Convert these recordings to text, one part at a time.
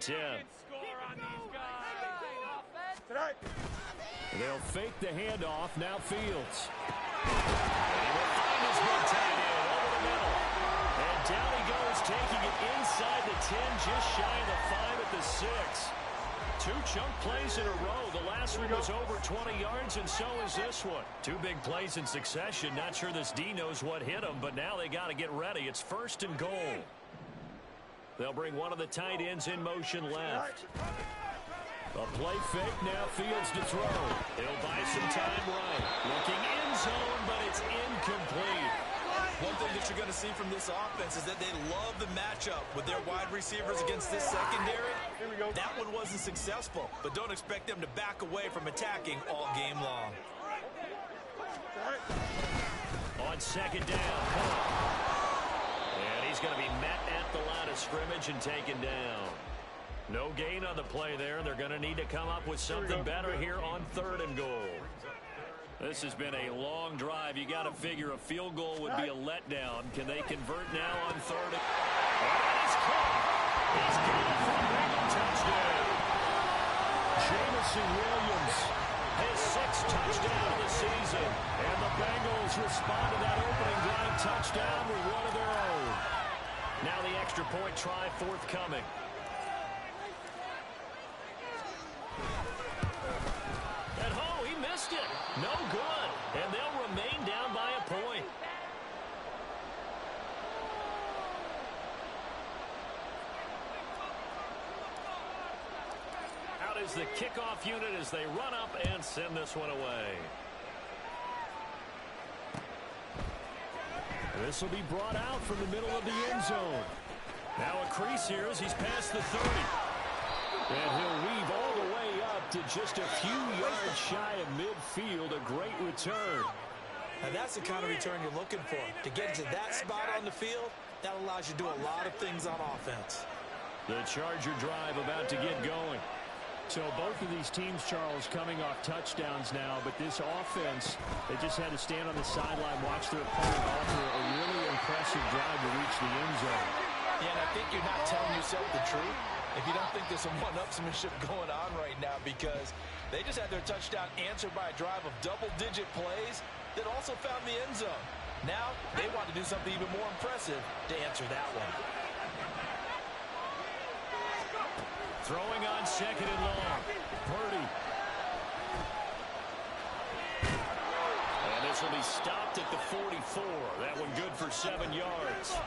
10. They'll fake the handoff. Now Fields. And he will find his one tight end over the middle. And down he goes, taking it inside the 10, just shy of the 5 at the 6. Two chunk plays in a row. The last one was over 20 yards, and so is this one. Two big plays in succession. Not sure this D knows what hit him, but now they got to get ready. It's 1st and goal. They'll bring one of the tight ends in motion left. A play fake, now Fields to throw. He'll buy some time right. Looking end zone, but it's incomplete. One thing that you're going to see from this offense is that they love the matchup with their wide receivers against this secondary. That one wasn't successful, but don't expect them to back away from attacking all game long. On 2nd down. And he's going to be met at the line of scrimmage and taken down. No gain on the play there. They're going to need to come up with something better here on 3rd and goal. This has been a long drive. You got to figure a field goal would be a letdown. Can they convert now on 3rd? And he's caught. He's got it for a Bengal touchdown. Jamison Williams, his 6th touchdown of the season. And the Bengals respond to that opening drive touchdown with one of their own. Now the extra point try forthcoming. At home, he missed it. No good. And they'll remain down by a point. Out is the kickoff unit as they run up and send this one away. This will be brought out from the middle of the end zone. Now a crease here as he's past the 30. And he'll weave all the way up to just a few yards shy of midfield. A great return. And that's the kind of return you're looking for. To get to that spot on the field, that allows you to do a lot of things on offense. The Charger drive about to get going. So both of these teams, Charles, coming off touchdowns now, but this offense, they just had to stand on the sideline, watch their opponent offer a really impressive drive to reach the end zone. Yeah, and I think you're not telling yourself the truth if you don't think there's some one-upsmanship going on right now, because they just had their touchdown answered by a drive of double-digit plays that also found the end zone. Now they want to do something even more impressive to answer that one. Throwing on 2nd and long. Purdy. And this will be stopped at the 44. That one good for 7 yards.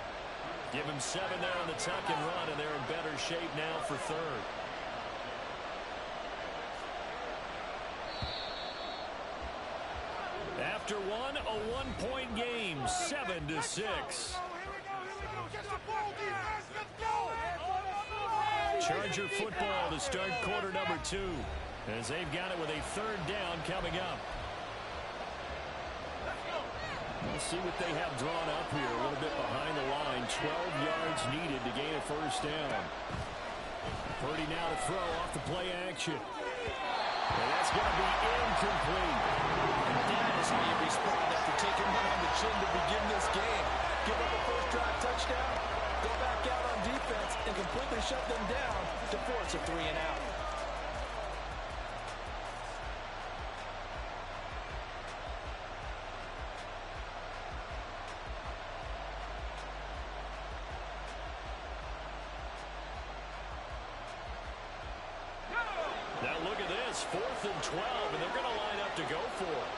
Give him 7 there on the tuck and run, and they're in better shape now for 3rd. After one, a one-point game, 7-6. Charger football to start quarter number 2, as they've got it with a 3rd down coming up. We'll see what they have drawn up here. A little bit behind the line. 12 yards needed to gain a 1st down. Purdy now to throw off the play action. And that's going to be incomplete. That is how you respond after taking one on the chin to begin this game. Give up a first drive touchdown, go back out on defense, and completely shut them down to force a 3-and-out. Now look at this, 4th and 12, and they're going to line up to go for it.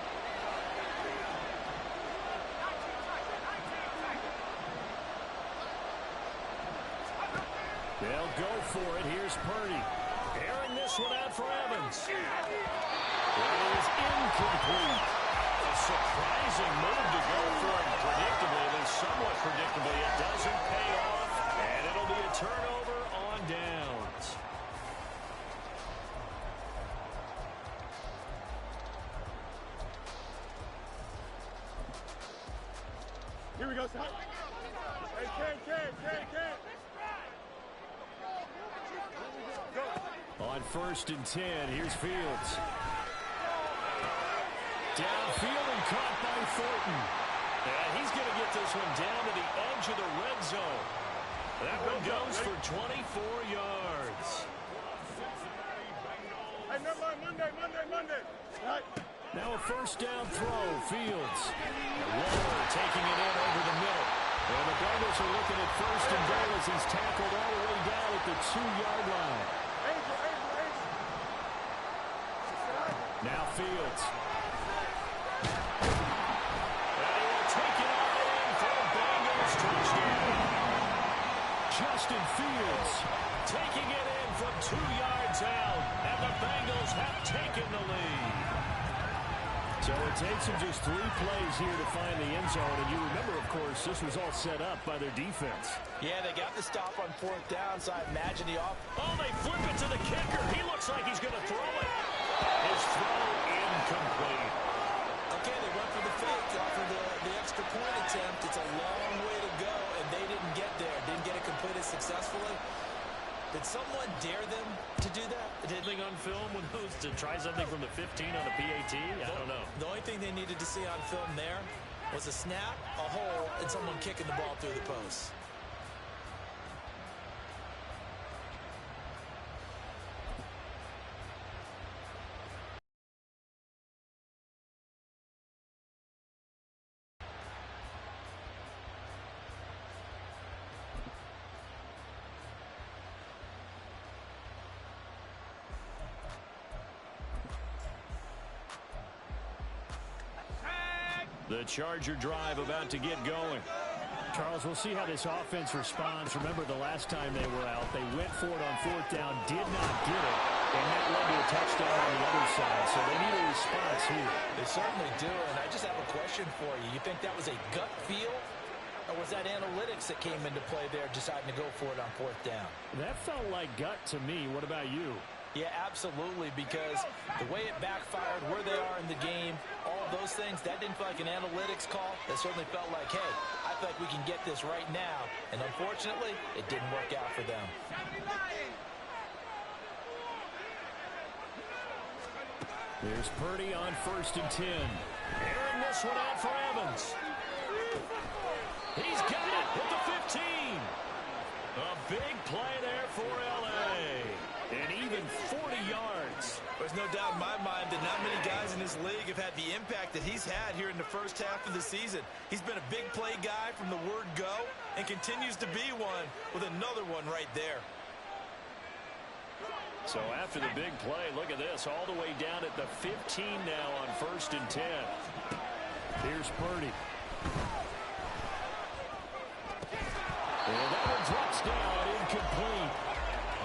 They'll go for it. Here's Purdy. Airing this one out for Evans. It is incomplete. A surprising move to go for it predictably, at least somewhat predictably. It doesn't pay off, and it'll be a turnover on downs. Here we go, Scott. Hey, Ken. On 1st and 10, here's Fields. Downfield and caught by Thornton. And he's going to get this one down to the edge of the red zone. That one goes for 24 yards. Hey, remember Monday. Right. Now a first down throw, Fields. Waller taking it in over the middle. And the Bengals are looking at first and goal as he's tackled all the way down at the 2-yard line. Now Fields. And he will take it all in for a Bengals touchdown. Justin Fields Taking it in from 2 yards out. And the Bengals have taken the lead. So it takes him just 3 plays here to find the end zone. And you remember, of course, this was all set up by their defense. Yeah, they got the stop on 4th down, so I imagine the off. Oh, they flip it to the kicker. He looks like he's going to throw it. His throw incomplete. Okay, they went for the fake after the extra point attempt. It's a long way to go, and they didn't get there. Didn't get it completed successfully. Did someone dare them to do that? Something on film with those to try something from the 15 on the PAT? I don't know. The only thing they needed to see on film there was a snap, a hole, and someone kicking the ball through the post. The Charger drive about to get going. Charles, we'll see how this offense responds. Remember, the last time they were out, they went for it on 4th down, did not get it, and that led to a touchdown on the other side. So they need a response here. They certainly do, and I just have a question for you. You think that was a gut feel, or was that analytics that came into play there, deciding to go for it on 4th down? That felt like gut to me. What about you? Yeah, absolutely, because the way it backfired, where they are in the game, all of those things, that didn't feel like an analytics call. That certainly felt like, hey, I feel like we can get this right now. And unfortunately, it didn't work out for them. There's Purdy on 1st and 10. Airing this one out for Evans. He's got it at the 15. A big play there for L.A. And even 40 yards. There's no doubt in my mind that not many guys in this league have had the impact that he's had here in the first half of the season. He's been a big play guy from the word go and continues to be one with another one right there. So after the big play, look at this, all the way down at the 15 now on 1st and 10. Here's Purdy. And that one drops down, incomplete.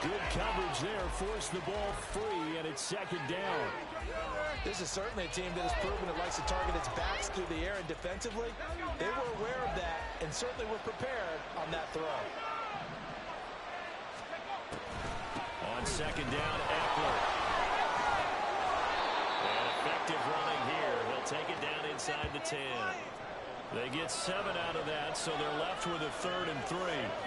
Good coverage there, forced the ball free, and it's 2nd down. This is certainly a team that has proven it likes to target its backs through the air, and defensively, they were aware of that and certainly were prepared on that throw. On 2nd down, Eckler. And effective running here. He'll take it down inside the 10. They get 7 out of that, so they're left with a 3rd and 3.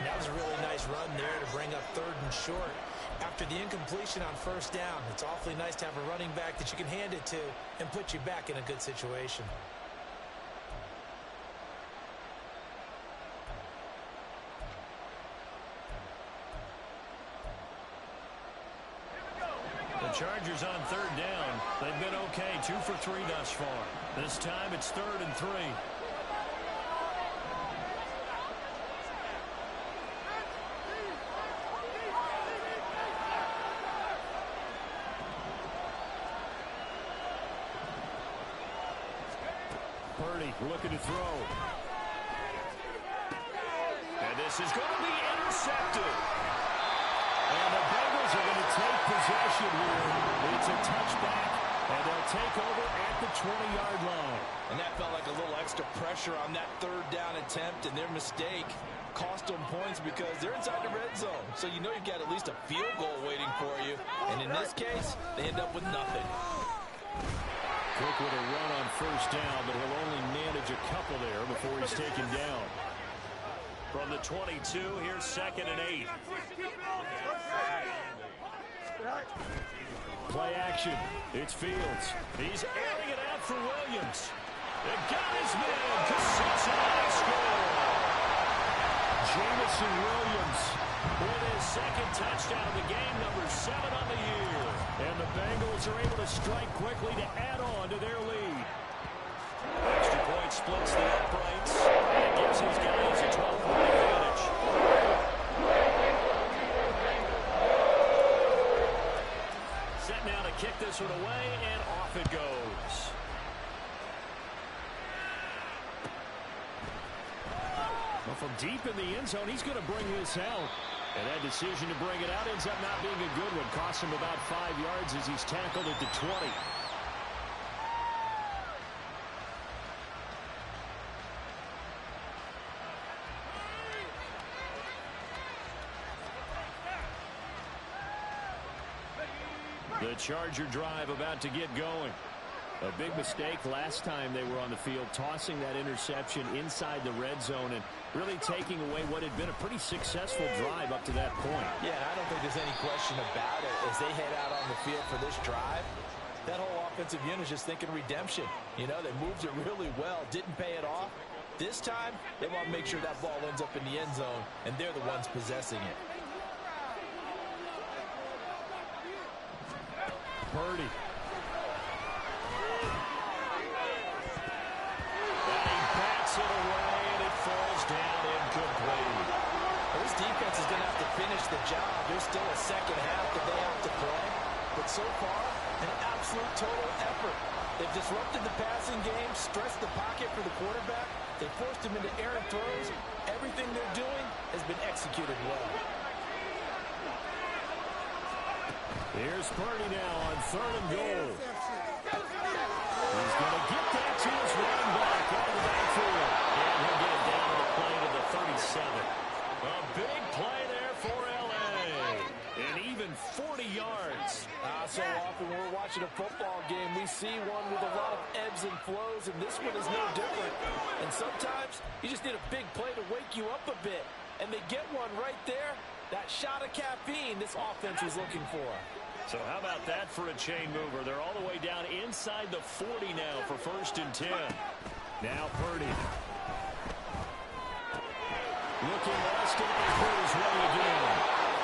That was a really nice run there to bring up 3rd and short. After the incompletion on 1st down, it's awfully nice to have a running back that you can hand it to and put you back in a good situation. The Chargers on 3rd down. They've been okay, 2 for 3 thus far. This time it's 3rd and 3. Purdy looking to throw. And this is going to be intercepted. And the Bengals are going to take possession here. It's a touchback, and they'll take over at the 20-yard line. And that felt like a little extra pressure on that 3rd down attempt, and their mistake cost them points because they're inside the red zone. So you know you've got at least a field goal waiting for you. And in this case, they end up with nothing. Cook with a run on 1st down, but he'll only manage a couple there before he's taken down. From the 22, here's 2nd and 8. Play action. It's Fields. He's airing it out for Williams. It got his man. Cincinnati score. Jamison Williams with his second touchdown of the game, number 7 on the year. And the Bengals are able to strike quickly to add on to their lead. Extra point splits the uprights and gives his guys a 12-point advantage. Set now to kick this one away, and off it goes. Well, from deep in the end zone, he's going to bring this out. And that decision to bring it out ends up not being a good one. Costs him about 5 yards as he's tackled at the 20. The Charger drive about to get going. A big mistake last time they were on the field, tossing that interception inside the red zone and really taking away what had been a pretty successful drive up to that point. Yeah, I don't think there's any question about it. As they head out on the field for this drive, that whole offensive unit is just thinking redemption. You know, they moved it really well, didn't pay it off. This time, they want to make sure that ball ends up in the end zone, and they're the ones possessing it. Purdy. It away, and it falls down incomplete. Well, this defense is going to have to finish the job. There's still a second half that they have to play. But so far, an absolute total effort. They've disrupted the passing game, stressed the pocket for the quarterback. They forced him into errant throws. Everything they're doing has been executed well. Here's Purdy now on 3rd and goal. He's going to get that to his running back out of the backfield. And he'll get it down to the play to the 37. A big play there for L.A. And even 40 yards. So often when we're watching a football game, we see one with a lot of ebbs and flows, and this one is no different. And sometimes you just need a big play to wake you up a bit. And they get one right there. That shot of caffeine this offense was looking for. So how about that for a chain mover? They're all the way down inside the 40 now for 1st and 10. Now Purdy. Looking lost in the Cruz way again.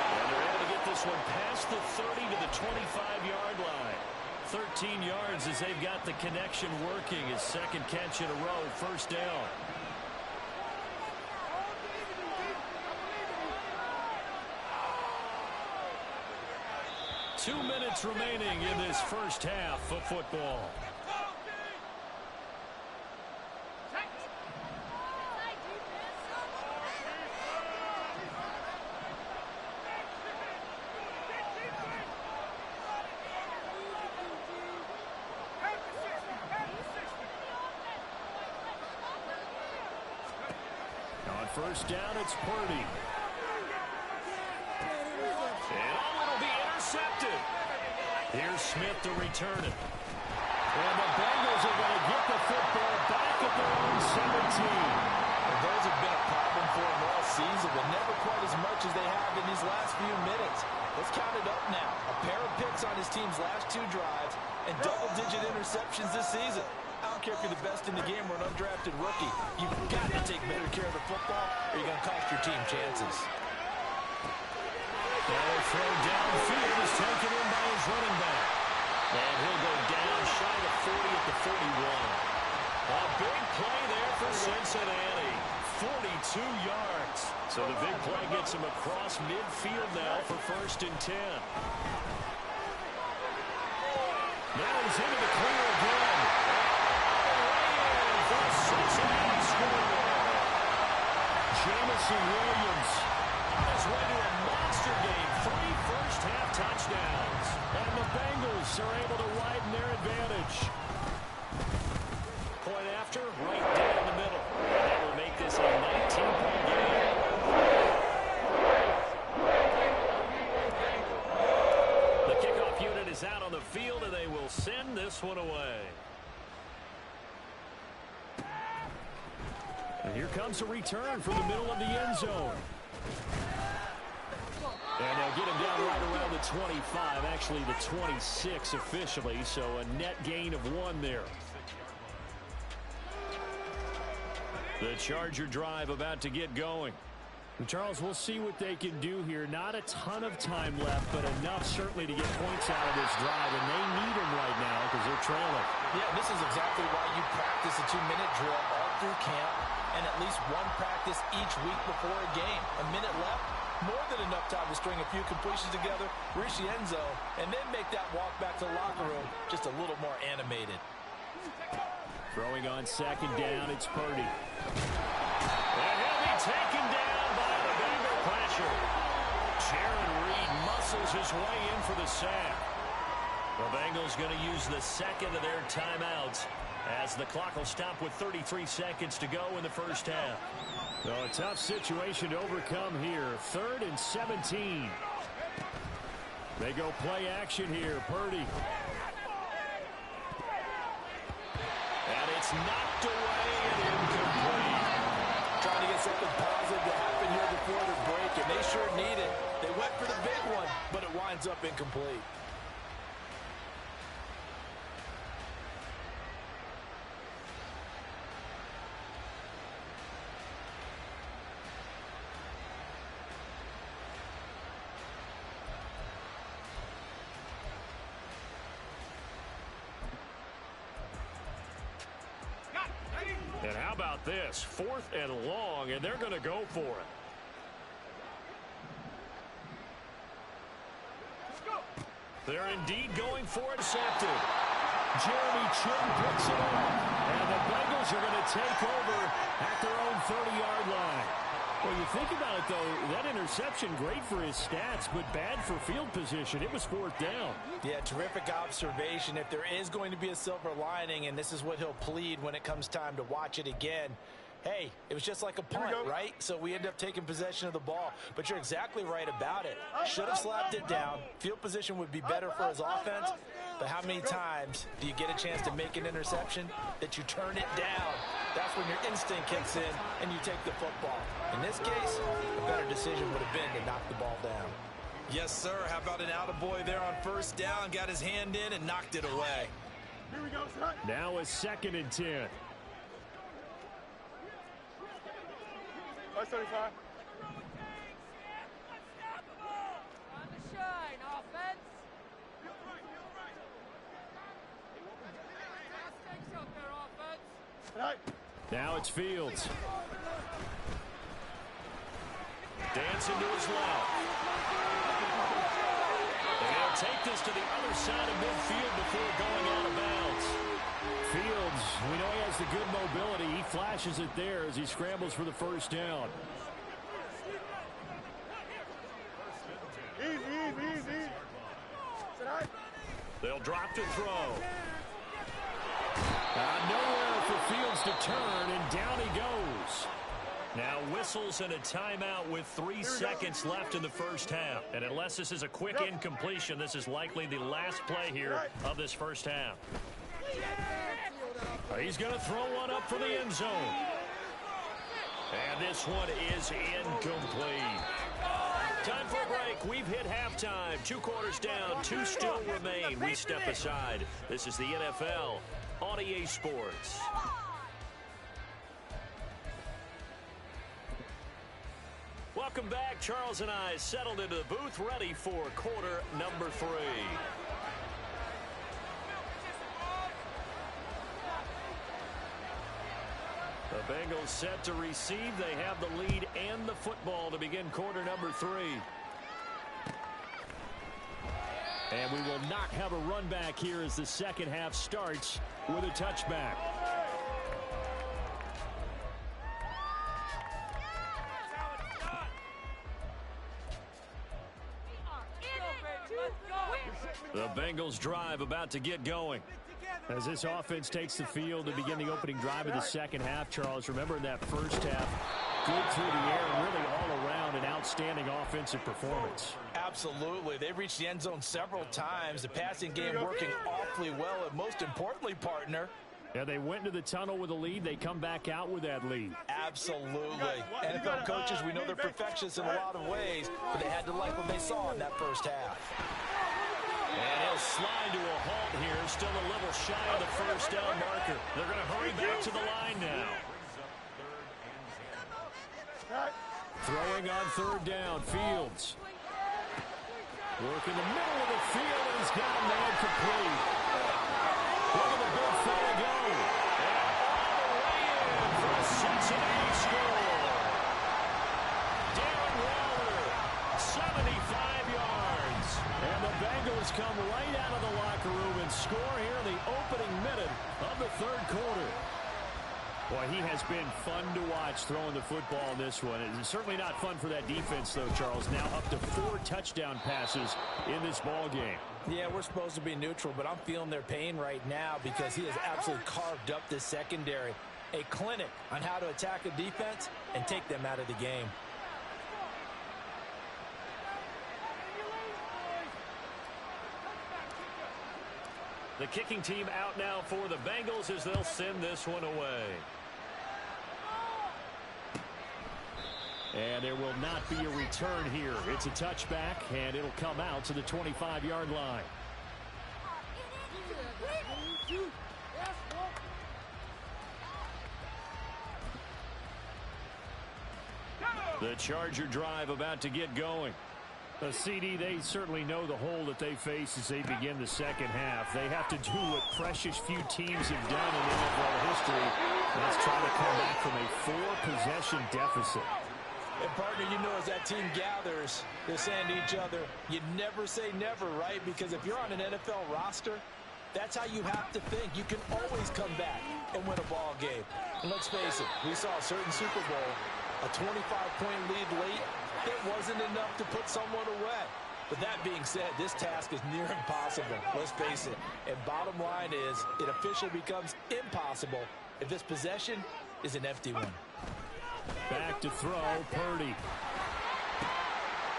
And they're able to get this one past the 30 to the 25-yard line. 13 yards as they've got the connection working. His second catch in a row, 1st down. Two minutes remaining in this first half of football. On 1st down, it's Purdy. Intercepted. Here's Smith to return it. And the Bengals are going to get the football back at their own 17. Well, those have been a problem for them all season, but never quite as much as they have in these last few minutes. Let's count it up now. A pair of picks on his team's last 2 drives and double-digit interceptions this season. I don't care if you're the best in the game or an undrafted rookie. You've got to take better care of the football or you're going to cost your team chances. Their throw downfield is taken in by his running back. And he'll go down shy of 40 at the 41. A big play there for Cincinnati. 42 yards. So the big play gets him across midfield now for 1st and 10. Now he's into the clear again. And for Cincinnati score. Jamison Williams On his way to a monster game. 3 first-half touchdowns. and the Bengals are able to widen their advantage. Point after, right down the middle. That will make this a 19-point game. The kickoff unit is out on the field, and they will send this one away. And here comes a return from the middle of the end zone. And they'll get him down right around the 25, actually the 26 officially, so a net gain of 1 there. The Charger drive about to get going. Charles, we'll see what they can do here. Not a ton of time left, but enough certainly to get points out of this drive, and they need them right now because they're trailing. Yeah, this is exactly why you practice a 2-minute drill all through camp and at least one practice each week before a game. A minute left, more than enough time to string a few completions together, reach the end zone, and then make that walk back to the locker room just a little more animated. Throwing on second down, it's Purdy. And he'll be taken down by the Bengal pressure. Jaron Reed muscles his way in for the sack. The Bengals going to use the second of their timeouts as the clock will stop with 33 seconds to go in the first half. So a tough situation to overcome here. 3rd and 17. They go play action here. Purdy. And it's knocked away and incomplete. Trying to get something positive to happen here before the break, and they sure need it. They went for the big one, but it winds up incomplete. And how about this? 4th and long, and they're going to go for it. They're indeed going for it. Intercepted. Jeremy Chin picks it up. And the Bengals are going to take over at their own 30-yard line. Well, you think about it, though, that interception, great for his stats, but bad for field position. It was 4th down. Yeah, terrific observation. If there is going to be a silver lining, and this is what he'll plead when it comes time to watch it again, hey, it was just like a punt, right? So we end up taking possession of the ball. But you're exactly right about it. Should have slapped it down. Field position would be better for his offense. But how many times do you get a chance to make an interception that you turn it down? That's when your instinct kicks in and you take the football. In this case, a better decision would have been to knock the ball down. Yes, sir. How about an attaboy there on 1st down? Got his hand in and knocked it away. Here we go, son. Now a 2nd and 10. That's 35. Now it's Fields. Dancing to his left. And he'll take this to the other side of midfield before going out of bounds. Fields, we know he has the good mobility. He flashes it there as he scrambles for the 1st down. Easy. They'll drop to throw. Nowhere for Fields to turn, and down he goes. Now whistles and a timeout with 3 seconds left in the first half. And unless this is a quick incompletion, this is likely the last play here of this first half. He's going to throw one up for the end zone. And this one is incomplete. Time for a break. We've hit halftime. 2 quarters down. 2 still remain. We step aside. This is the NFL on EA Sports. Welcome back. Charles and I settled into the booth, ready for quarter number 3. The Bengals set to receive. They have the lead and the football to begin quarter number 3. And we will not have a run back here as the second half starts with a touchback. The Bengals drive about to get going. As this offense takes the field to begin the opening drive of the second half, Charles, remember in that first half, good through the air, really all around an outstanding offensive performance. Absolutely. They've reached the end zone several times. The passing game working awfully well, and most importantly, partner, yeah, they went into the tunnel with a lead. They come back out with that lead. Absolutely. NFL coaches, we know they're perfectionists in a lot of ways, but they had to like what they saw in that first half. And he'll slide to a halt here. Still a little shy of the first down marker. They're going to hurry back to the line now. Throwing on third down, Fields. Work in the middle of the field, and he's got a man complete. Look at the big fella go. And all the way in for a Cincinnati score. Darren Waller, 75 yards. And the Bengals come right out of the locker room and score here in the opening minute of the third quarter. Boy, he has been fun to watch throwing the football in this one. It's certainly not fun for that defense, though, Charles. Now up to 4 touchdown passes in this ball game. Yeah, we're supposed to be neutral, but I'm feeling their pain right now because he has absolutely carved up this secondary. A clinic on how to attack a defense and take them out of the game. The kicking team out now for the Bengals as they'll send this one away. And there will not be a return here. It's a touchback, and it'll come out to the 25-yard line. The Charger drive about to get going. The CD, they certainly know the hole that they face as they begin the second half. They have to do what precious few teams have done in NFL history. Let's try to come back from a 4-possession deficit. And, partner, you know as that team gathers, they're saying to each other, you never say never, right? Because if you're on an NFL roster, that's how you have to think. You can always come back and win a ball game. And let's face it, we saw a certain Super Bowl, a 25-point lead late. It wasn't enough to put someone away. But that being said, this task is near impossible. Let's face it. And bottom line is, it officially becomes impossible if this possession is an empty one. Back to throw, Purdy.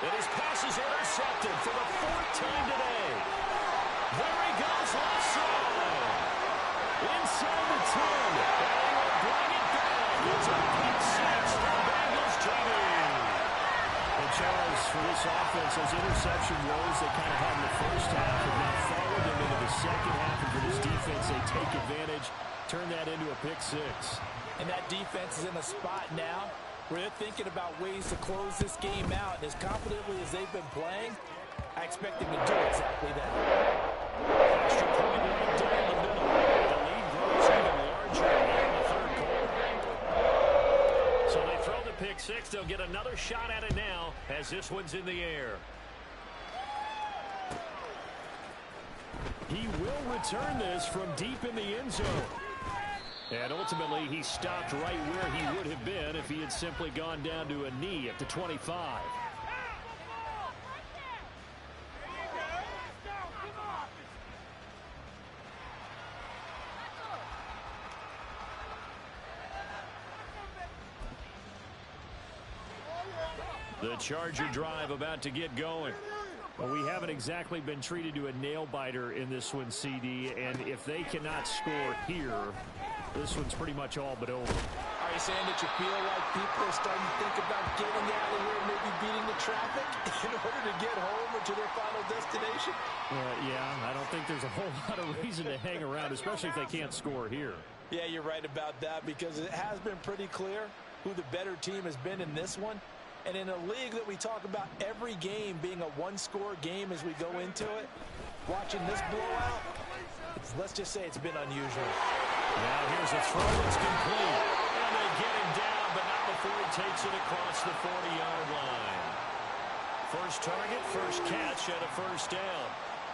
And his pass is intercepted for the 4th time today. There he goes, left side. Inside the 10. And he will bring it back. It's a pick six for Bengals TV. And Charles, for this offense, those interception woes they kind of had in the first half have now followed them into the second half. And for this defense, they take advantage, turn that into a pick six. And that defense is in a spot now where they're thinking about ways to close this game out. And as confidently as they've been playing, I expect them to do exactly that. Extra point right down the middle. The lead grows even larger here in the third quarter. So they throw the pick six. They'll get another shot at it now as this one's in the air. He will return this from deep in the end zone. And ultimately, he stopped right where he would have been if he had simply gone down to a knee at the 25. The Charger drive about to get going. Well, we haven't exactly been treated to a nail-biter in this one, CD, and if they cannot score here, this one's pretty much all but over. Are you saying that you feel like people are starting to think about getting out of here and maybe beating the traffic in order to get home or to their final destination? Yeah, I don't think there's a whole lot of reason to hang around, especially if they can't score here. Yeah, you're right about that because it has been pretty clear who the better team has been in this one. And in a league that we talk about every game being a one-score game as we go into it, watching this blowout, let's just say it's been unusual. Now here's a throw that's complete. And they get him down, but not before he takes it across the 40-yard line. First target, first catch at a first down.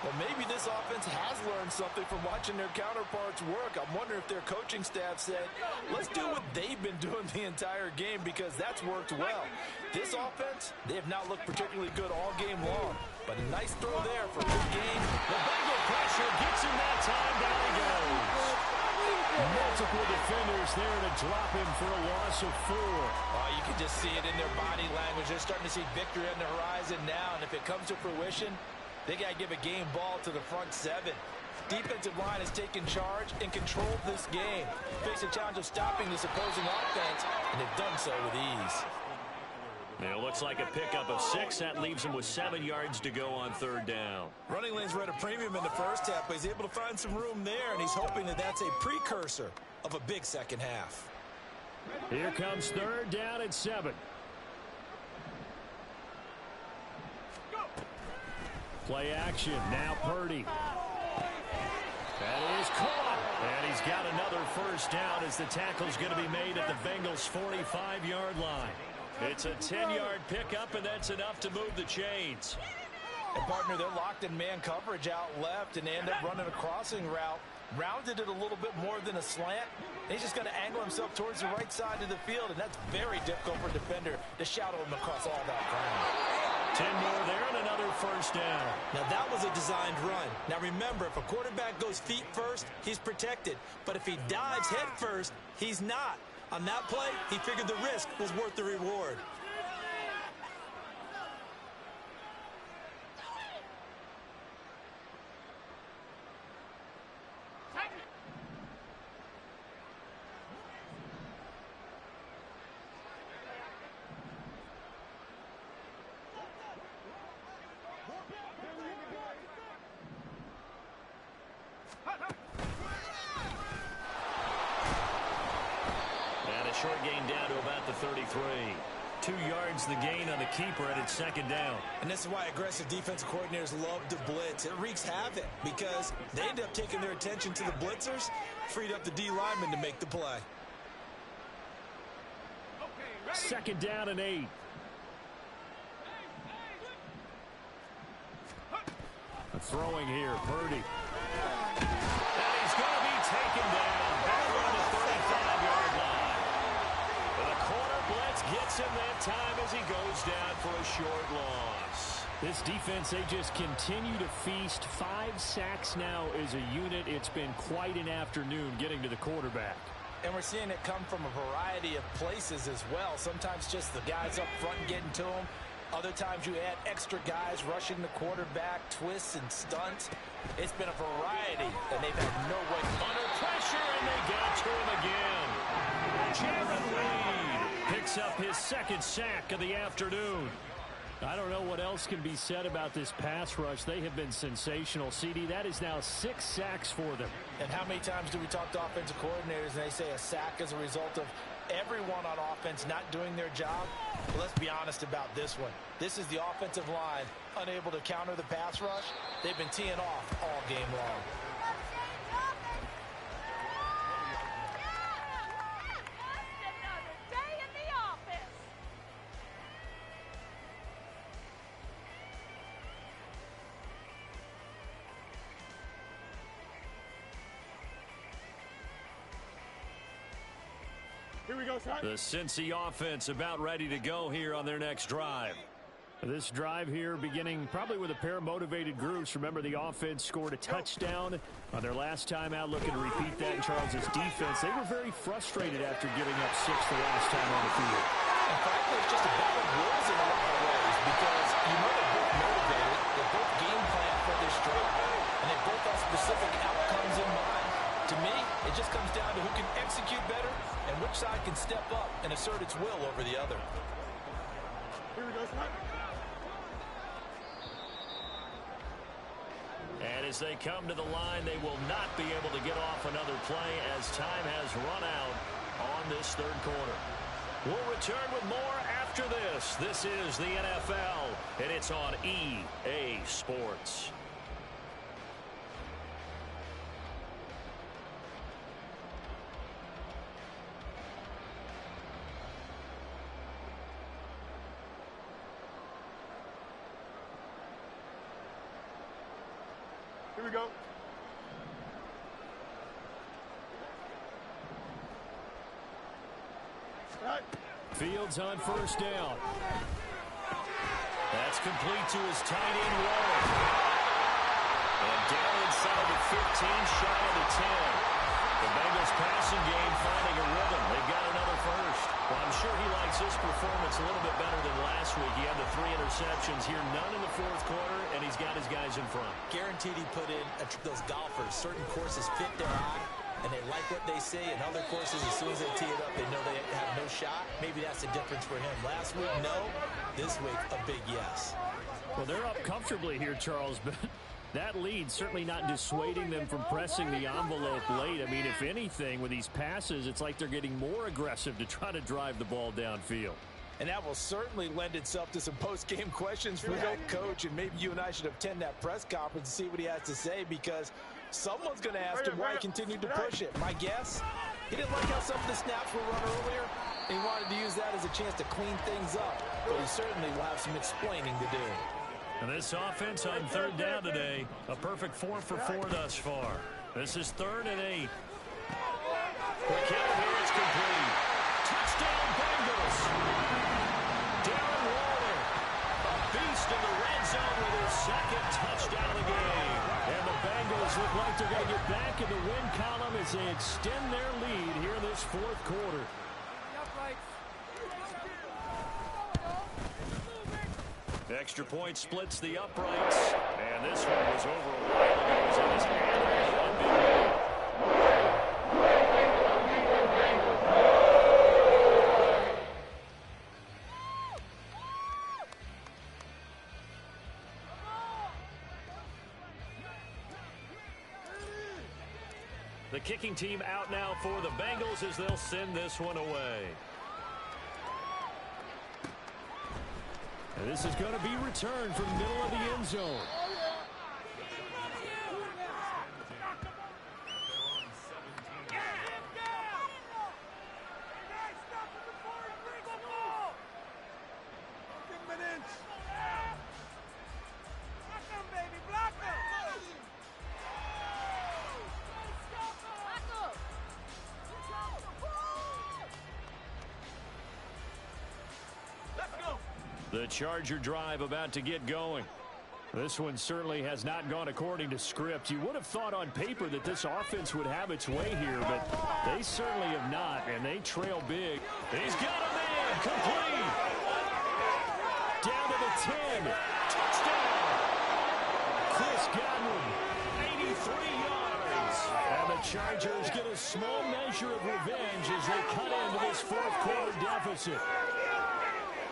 Well, maybe this offense has learned something from watching their counterparts work. I'm wondering if their coaching staff said, let's do what they've been doing the entire game because that's worked well. This offense, they have not looked particularly good all game long. But a nice throw there for a good game. The Bengal pressure gets him that time. Down he goes. Multiple defenders there to drop him for a loss of 4. Oh, you can just see it in their body language. They're starting to see victory on the horizon now. And if it comes to fruition, they got to give a game ball to the front 7. Defensive line has taken charge and controlled this game. Face a challenge of stopping this opposing offense, and they've done so with ease. It looks like a pickup of 6. That leaves him with 7 yards to go on third down. Running lanes were at a premium in the first half, but he's able to find some room there, and he's hoping that that's a precursor of a big second half. Here comes third down at 7. Play action. Now Purdy. That is caught. And he's got another first down as the tackle's going to be made at the Bengals' 45-yard line. It's a 10-yard pickup, and that's enough to move the chains. And partner, they're locked in man coverage out left, and they end up running a crossing route. Rounded it a little bit more than a slant. He's just going to angle himself towards the right side of the field, and that's very difficult for a defender to shadow him across all that ground. 10 more there and another first down. Now that was a designed run. Now remember, if a quarterback goes feet first, he's protected. But if he dives head first, he's not. On that play, he figured the risk was worth the reward. Short gain down to about the 33. 2 yards the gain on the keeper, and it's second down. And this is why aggressive defensive coordinators love to blitz. It wreaks havoc because they end up taking their attention to the blitzers, freed up the D lineman to make the play. Second down and 8. Throwing here, Purdy. And he's going to be taken down back on the 35-yard line. The corner blitz gets him that time as he goes down for a short loss. This defense, they just continue to feast. 5 sacks now as a unit. It's been quite an afternoon getting to the quarterback. And we're seeing it come from a variety of places as well. Sometimes just the guys up front getting to him. Other times you add extra guys rushing the quarterback, twists and stunts. It's been a variety, and they've had no way. Under pressure, and they got to him again. Jared Reed picks up his second sack of the afternoon. I don't know what else can be said about this pass rush. They have been sensational. CD, that is now 6 sacks for them. And how many times do we talk to offensive coordinators and they say a sack is a result of everyone on offense not doing their job? Well, let's be honest about this one. This is the offensive line unable to counter the pass rush. They've been teeing off all game long. Here we go, son. The Cincy offense about ready to go here on their next drive. This drive here beginning probably with a pair of motivated groups. Remember, the offense scored a touchdown on their last time out, looking to repeat that in Charles's defense. They were very frustrated after giving up 6 the last time on the field. And frankly, it's just a battle of wills in a lot of ways because you know they're both motivated, they're both game plan for this drive, and they both have specific outcomes in mind. To me, it just comes down to who can execute better and which side can step up and assert its will over the other. Here we go, son. And as they come to the line, they will not be able to get off another play as time has run out on this third quarter. We'll return with more after this. This is the NFL, and it's on EA Sports. Here we go. Right. Fields on first down. That's complete to his tight end, Warren. And down inside the 15, shy of the 10. The Bengals passing game finding a rhythm. They've got another first. Well, I'm sure he likes this performance a little bit better than last week. He had the 3 interceptions here, none in the fourth quarter, and he's got his guys in front. Guaranteed he put in those golfers. Certain courses fit their eye, and they like what they see. And other courses, as soon as they tee it up, they know they have no shot. Maybe that's the difference for him. Last week, no. This week, a big yes. Well, they're up comfortably here, Charles, but that lead certainly not dissuading them from pressing the envelope late. I mean, if anything, with these passes, it's like they're getting more aggressive to try to drive the ball downfield. And that will certainly lend itself to some post-game questions for the coach, and maybe you and I should attend that press conference and see what he has to say, because someone's going to ask him why he continued to push it. My guess, he didn't like how some of the snaps were run earlier, and he wanted to use that as a chance to clean things up. But he certainly will have some explaining to do. And this offense on third down today, a perfect 4 for 4 thus far. This is 3rd and 8. Quick hit here, it's complete. Touchdown Bengals. Darren Waller, a beast in the red zone with his 2nd touchdown of the game. And the Bengals look like they're going to get back in the win column as they extend their lead here in this 4th quarter. Extra point splits the uprights, and this one was over a while ago. It was in his hand. One big hit. The kicking team out now for the Bengals as they'll send this one away. And this is going to be returned from the middle of the end zone. The Charger drive about to get going. This one certainly has not gone according to script. You would have thought on paper that this offense would have its way here, but they certainly have not, and they trail big. He's got a man, complete. Down to the 10. Touchdown. Chris Godwin, 83 yards. And the Chargers get a small measure of revenge as they cut into this 4th quarter deficit.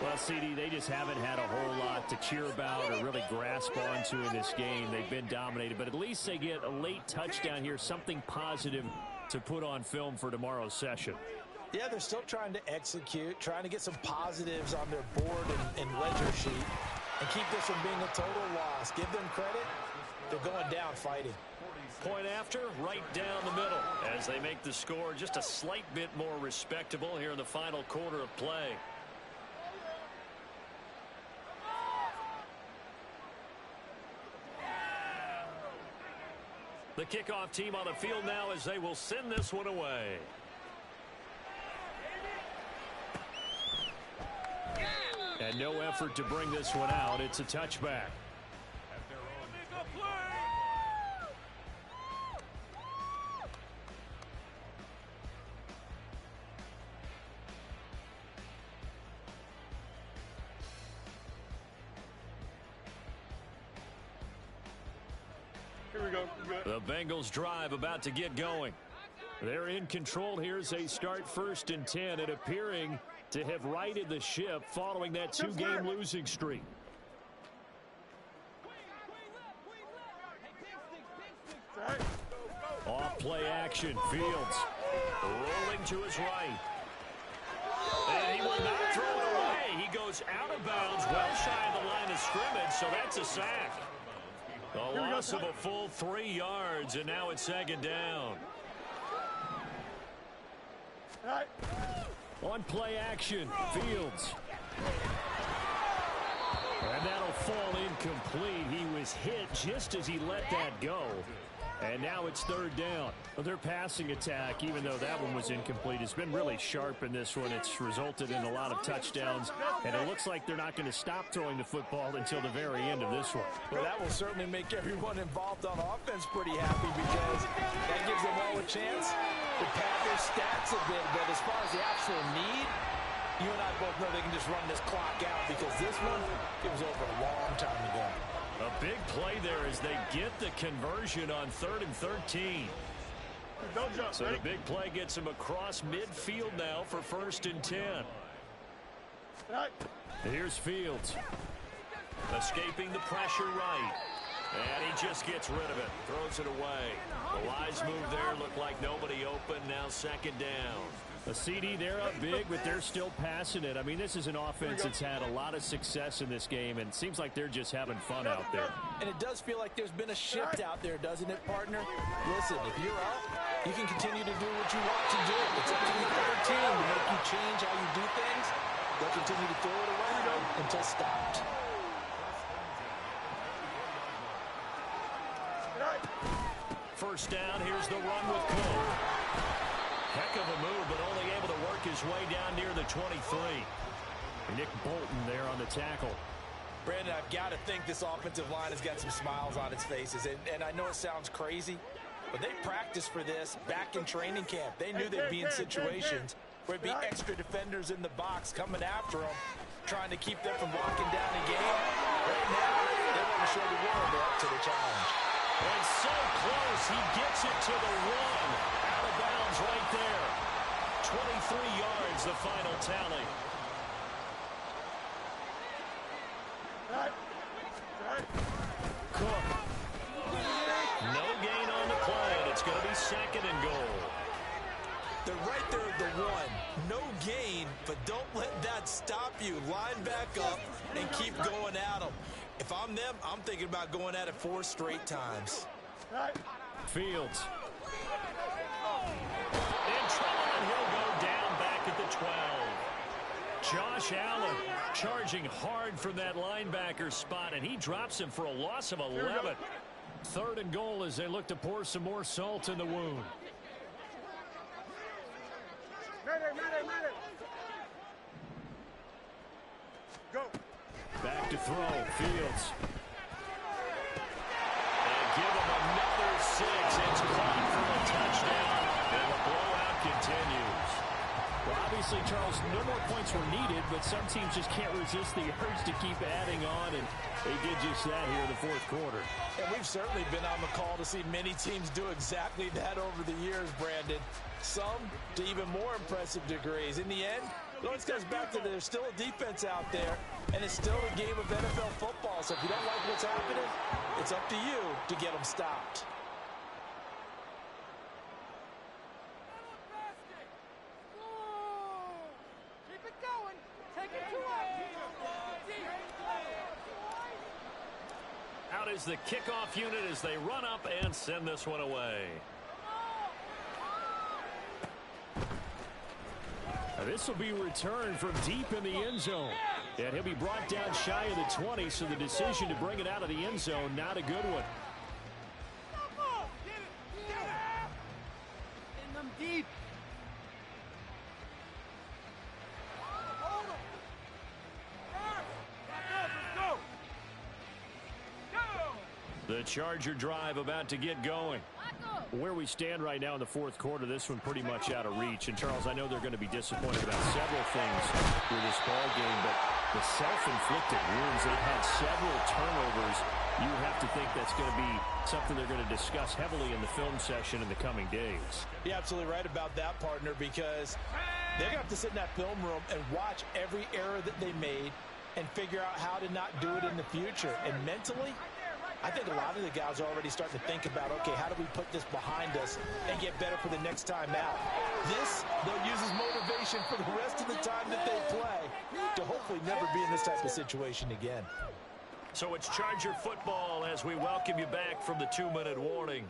Well, CD, they just haven't had a whole lot to cheer about or really grasp onto in this game. They've been dominated, but at least they get a late touchdown here, something positive to put on film for tomorrow's session. Yeah, they're still trying to execute, trying to get some positives on their board and ledger sheet, and keep this from being a total loss. Give them credit. They're going down fighting. Point after, right down the middle, as they make the score just a slight bit more respectable here in the final quarter of play. The kickoff team on the field now as they will send this one away. And no effort to bring this one out. It's a touchback. Here we go. The Bengals drive about to get going. They're in control here as they start 1st and 10 and appearing to have righted the ship following that 2-game losing streak. Off play action. Fields rolling to his right. And he will not throw it away. He goes out of bounds, well shy of the line of scrimmage, so that's a sack. A loss of a full 3 yards, and now it's 2nd down. On play action, Fields. And that'll fall incomplete. He was hit just as he let that go. And now it's 3rd down. Their passing attack, even though that one was incomplete, has been really sharp in this one. It's resulted in a lot of touchdowns, and it looks like they're not going to stop throwing the football until the very end of this one. Well, that will certainly make everyone involved on offense pretty happy, because that gives them all a chance to pad their stats a bit. But as far as the actual need, you and I both know they can just run this clock out, because this one, it was over a long time ago. A big play there as they get the conversion on 3rd and 13. So the big play gets him across midfield now for 1st and 10. Here's Fields. Escaping the pressure right. And he just gets rid of it. Throws it away. The wise move there. Looked like nobody open. Now second down. A CD, they're up big, but they're still passing it. I mean, this is an offense that's had a lot of success in this game, and it seems like they're just having fun out there. And it does feel like there's been a shift out there, doesn't it, partner? Listen, if you're up, you can continue to do what you want to do. It's up to the other team to make you change how you do things. They'll continue to throw it around until stopped. First down, here's the run with Cole. Heck of a move, but only able to work his way down near the 23. Nick Bolton there on the tackle. Brandon, I've got to think this offensive line has got some smiles on its faces. And I know it sounds crazy, but they practiced for this back in training camp. They knew they'd be in situations where it'd be extra defenders in the box coming after them, trying to keep them from locking down the game. Right now, they want to show the world they're up to the challenge. And so close, he gets it to the one. Out of bounds right there. 23 yards, the final tally. Cook. No gain on the play, and it's going to be second and goal. They're right there at the one. No gain, but don't let that stop you. Line back up and keep going at them. If I'm them, I'm thinking about going at it 4 straight times. Fields. In trouble, and he'll go down back at the 12. Josh Allen charging hard from that linebacker spot, and he drops him for a loss of 11. Third and goal as they look to pour some more salt in the wound. Go. Back to throw. Fields. And give him another 6. It's caught for a touchdown, and the blowout continues. Well, obviously, Charles, no more points were needed, but some teams just can't resist the urge to keep adding on, and they did just that here in the fourth quarter. And we've certainly been on the call to see many teams do exactly that over the years, Brandon. Some to even more impressive degrees. In the end, it always comes back to there's still a defense out there, and it's still a game of NFL football. So if you don't like what's happening, it's up to you to get them stopped. Keep it going. Take it to Out is the kickoff unit as they run up and send this one away. This will be returned from deep in the end zone. And he'll be brought down shy of the 20, so the decision to bring it out of the end zone, not a good one. In them deep. Hold them. Let's go. The Charger drive about to get going. Where we stand right now in the fourth quarter, this one pretty much out of reach. And, Charles, I know they're going to be disappointed about several things with this ball game, but the self-inflicted wounds, they've had several turnovers. You have to think that's going to be something they're going to discuss heavily in the film session in the coming days. You're absolutely right about that, partner, because they're going to have to sit in that film room and watch every error that they made and figure out how to not do it in the future. And mentally, I think a lot of the guys are already starting to think about, okay, how do we put this behind us and get better for the next time out? This, they'll use as motivation for the rest of the time that they play to hopefully never be in this type of situation again. So it's Charger football as we welcome you back from the 2-minute warning.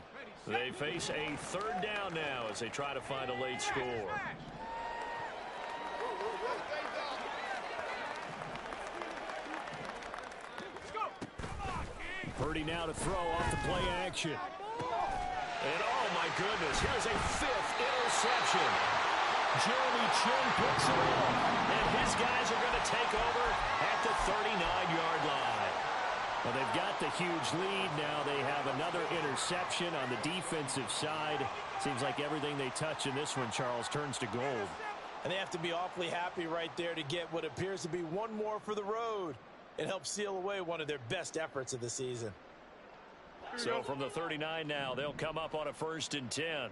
They face a third down now as they try to find a late score. Purdy now to throw off the play action. And oh my goodness, here's a 5th interception. Jeremy Chin picks it up, and his guys are going to take over at the 39-yard line. Well, they've got the huge lead. Now they have another interception on the defensive side. Seems like everything they touch in this one, Charles, turns to gold. And they have to be awfully happy right there to get what appears to be one more for the road. It helps seal away one of their best efforts of the season. So from the 39 now, they'll come up on a 1st and 10.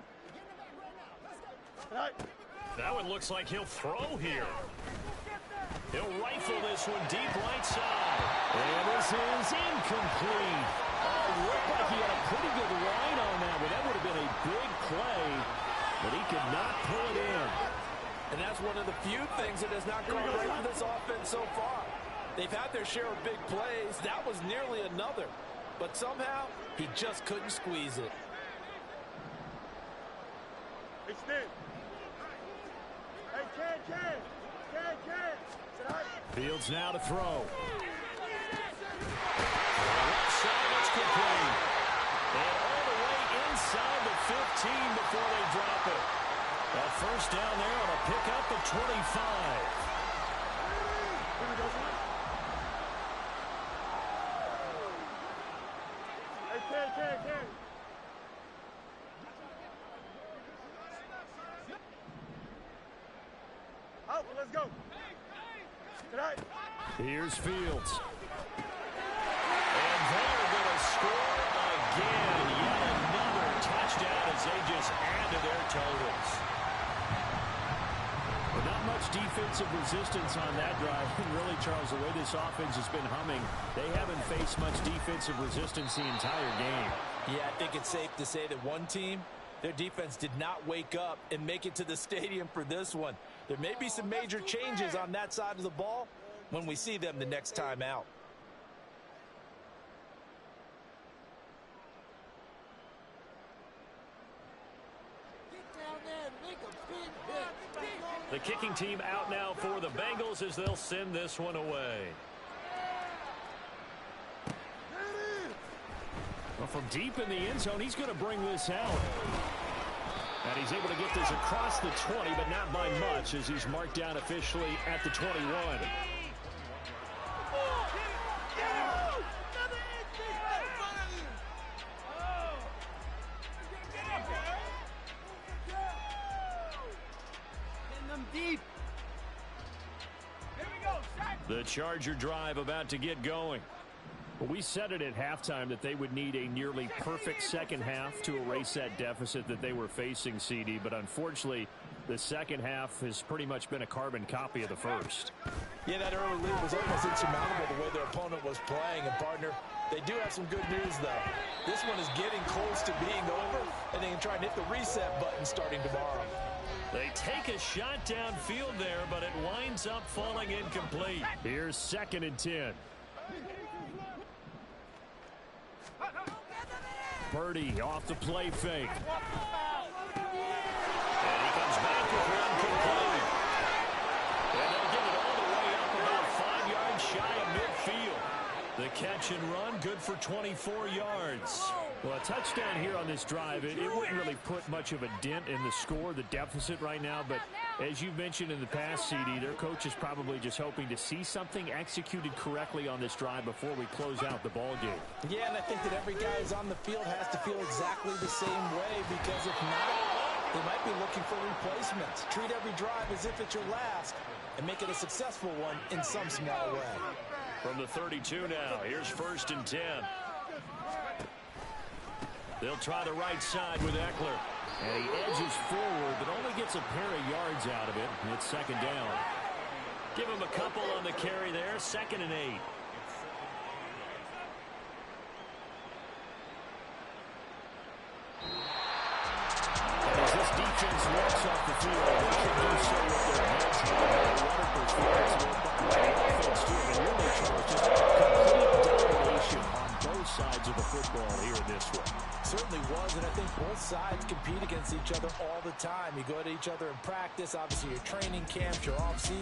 That one looks like he'll throw here. He'll rifle this one deep right side. And this is incomplete. Oh, looked like he had a pretty good line on that one. That would have been a big play, but he could not pull it in. And that's one of the few things that has not gone right for this offense so far. They've had their share of big plays. That was nearly another. But somehow, he just couldn't squeeze it. Extend. Hey, Ken. Fields now to throw. Left side, it's complete. And all the way inside the 15 before they drop it. A first down there on a pickup of 25. Hey, Ken. Out, let's go. Tonight. Here's Fields. And they're going to score again. Yet another touchdown as they just add to their totals. But not much defensive resistance on that drive. And really, Charles, the way this offense has been humming, they haven't faced much defensive resistance the entire game. Yeah, I think it's safe to say that one team, their defense did not wake up and make it to the stadium for this one. There may be some major changes on that side of the ball when we see them the next time out. The kicking team out now for the Bengals as they'll send this one away. Well, from deep in the end zone, he's going to bring this out. And he's able to get this across the 20, but not by much as he's marked down officially at the 21. Deep. Here we go. The Charger drive about to get going. Well, we said it at halftime that they would need a nearly perfect second half to erase that deficit that they were facing, CD. But unfortunately, the second half has pretty much been a carbon copy of the first. Yeah, that early lead was almost insurmountable the way their opponent was playing. And, partner, they do have some good news, though. This one is getting close to being over, and they can try and hit the reset button starting tomorrow. They take a shot downfield there, but it winds up falling incomplete. Here's 2nd and 10. Purdy off the play fake. And he comes back with one complete. And they'll get it all the way up about 5 yards shy of midfield. The catch and run, good for 24 yards. Well, a touchdown here on this drive, it wouldn't really put much of a dent in the score, the deficit right now. But as you mentioned in the past, CD, their coach is probably just hoping to see something executed correctly on this drive before we close out the ball game. Yeah, and I think that every guy who's on the field has to feel exactly the same way, because if not, they might be looking for replacements. Treat every drive as if it's your last and make it a successful one in some small way. From the 32 now, here's 1st and 10. They'll try the right side with Eckler. And he edges forward, but only gets a pair of yards out of it. It's 2nd down. Give him a couple on the carry there. 2nd and 8. And as this defense walks off the field, they can do so with their heads held. What a performance by the offense, too. And really, Charles, just complete domination on both sides of the football here in this one. Certainly was, and I think both sides compete against each other all the time. You go to each other in practice, obviously your training camps, your off-season.